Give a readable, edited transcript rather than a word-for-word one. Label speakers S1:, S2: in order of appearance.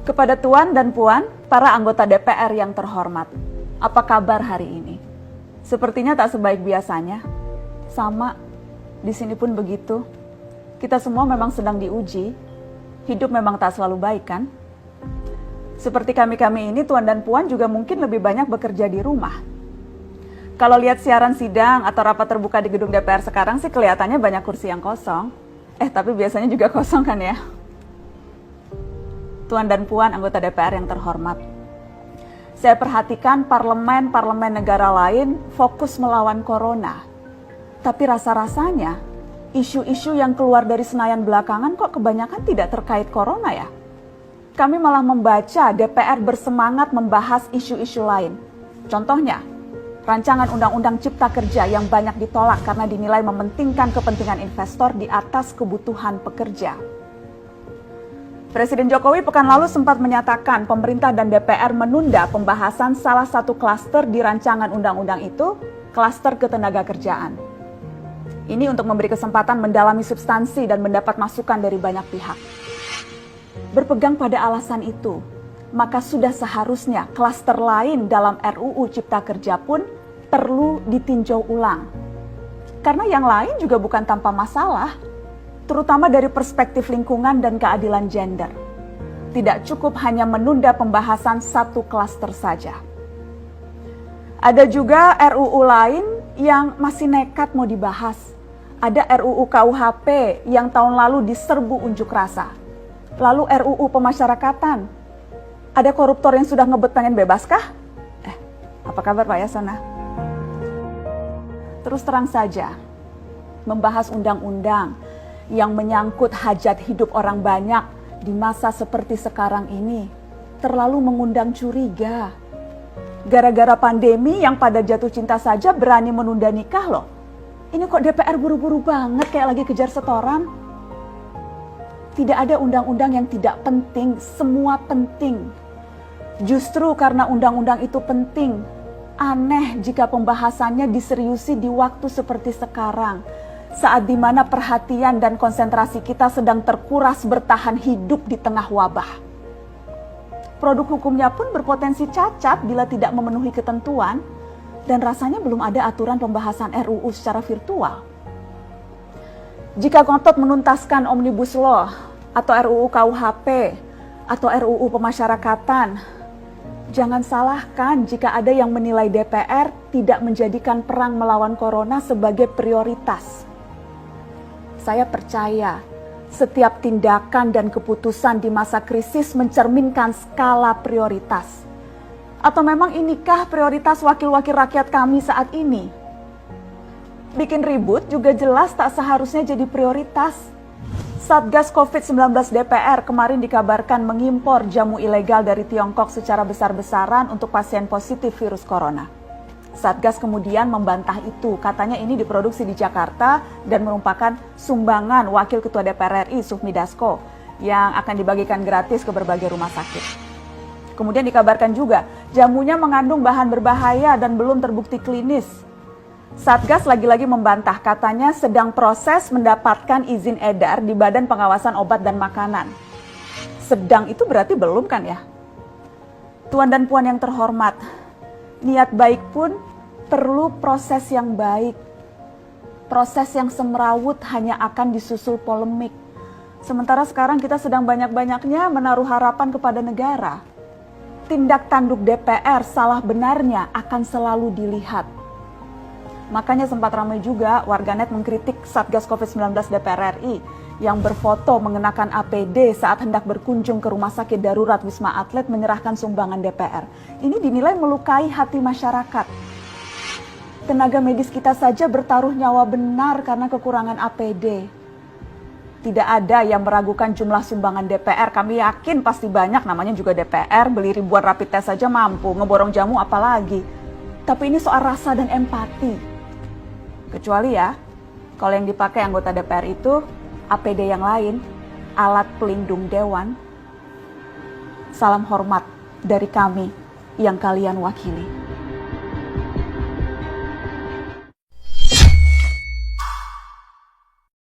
S1: Kepada Tuan dan Puan, para anggota DPR yang terhormat, apa kabar hari ini? Sepertinya tak sebaik biasanya. Sama, di sini pun begitu. Kita semua memang sedang diuji. Hidup memang tak selalu baik, kan? Seperti kami-kami ini, Tuan dan Puan juga mungkin lebih banyak bekerja di rumah. Kalau lihat siaran sidang atau rapat terbuka di gedung DPR sekarang sih kelihatannya banyak kursi yang kosong. Tapi biasanya juga kosong kan ya? Tuan dan Puan anggota DPR yang terhormat, saya perhatikan parlemen-parlemen negara lain fokus melawan corona. Tapi rasa-rasanya isu-isu yang keluar dari Senayan belakangan kok kebanyakan tidak terkait corona ya? Kami malah membaca DPR bersemangat membahas isu-isu lain. Contohnya, rancangan Undang-Undang Cipta Kerja yang banyak ditolak karena dinilai mementingkan kepentingan investor di atas kebutuhan pekerja. Presiden Jokowi pekan lalu sempat menyatakan pemerintah dan DPR menunda pembahasan salah satu klaster di rancangan undang-undang itu, klaster ketenagakerjaan. Ini untuk memberi kesempatan mendalami substansi dan mendapat masukan dari banyak pihak. Berpegang pada alasan itu, maka sudah seharusnya klaster lain dalam RUU Cipta Kerja pun perlu ditinjau ulang. Karena yang lain juga bukan tanpa masalah, terutama dari perspektif lingkungan dan keadilan gender. Tidak cukup hanya menunda pembahasan satu klaster saja. Ada juga RUU lain yang masih nekat mau dibahas. Ada RUU KUHP yang tahun lalu diserbu unjuk rasa. Lalu RUU pemasyarakatan. Ada koruptor yang sudah ngebet pengen bebas kah? Apa kabar Pak Yasona? Terus terang saja, membahas undang-undang yang menyangkut hajat hidup orang banyak di masa seperti sekarang ini terlalu mengundang curiga. Gara-gara pandemi yang pada jatuh cinta saja berani menunda nikah loh. Ini kok DPR buru-buru banget kayak lagi kejar setoran? Tidak ada undang-undang yang tidak penting, semua penting. Justru karena undang-undang itu penting, aneh jika pembahasannya diseriusi di waktu seperti sekarang. Saat dimana perhatian dan konsentrasi kita sedang terkuras bertahan hidup di tengah wabah. Produk hukumnya pun berpotensi cacat bila tidak memenuhi ketentuan, dan rasanya belum ada aturan pembahasan RUU secara virtual. Jika ngotot menuntaskan Omnibus Law, atau RUU KUHP, atau RUU pemasyarakatan, jangan salahkan jika ada yang menilai DPR tidak menjadikan perang melawan corona sebagai prioritas. Saya percaya setiap tindakan dan keputusan di masa krisis mencerminkan skala prioritas. Atau memang inikah prioritas wakil-wakil rakyat kami saat ini? Bikin ribut juga jelas tak seharusnya jadi prioritas. Satgas COVID-19 DPR kemarin dikabarkan mengimpor jamu ilegal dari Tiongkok secara besar-besaran untuk pasien positif virus corona. Satgas kemudian membantah itu, katanya ini diproduksi di Jakarta dan merupakan sumbangan Wakil Ketua DPR RI Sufmi Dasko yang akan dibagikan gratis ke berbagai rumah sakit. Kemudian dikabarkan juga jamunya mengandung bahan berbahaya dan belum terbukti klinis. Satgas lagi-lagi membantah, katanya sedang proses mendapatkan izin edar di Badan Pengawasan Obat dan Makanan. Sedang itu berarti belum kan ya? Tuan dan Puan yang terhormat, niat baik pun perlu proses yang baik. Proses yang semrawut hanya akan disusul polemik. Sementara sekarang kita sedang banyak-banyaknya menaruh harapan kepada negara. Tindak tanduk DPR salah benarnya akan selalu dilihat. Makanya sempat ramai juga warganet mengkritik Satgas COVID-19 DPR RI yang berfoto mengenakan APD saat hendak berkunjung ke rumah sakit darurat Wisma Atlet menyerahkan sumbangan DPR. Ini dinilai melukai hati masyarakat. Tenaga medis kita saja bertaruh nyawa benar karena kekurangan APD. Tidak ada yang meragukan jumlah sumbangan DPR. Kami yakin pasti banyak, namanya juga DPR, beli ribuan rapid test saja mampu, ngeborong jamu apalagi. Tapi ini soal rasa dan empati. Kecuali ya, kalau yang dipakai anggota DPR itu APD yang lain, alat pelindung dewan. Salam hormat dari kami yang kalian wakili.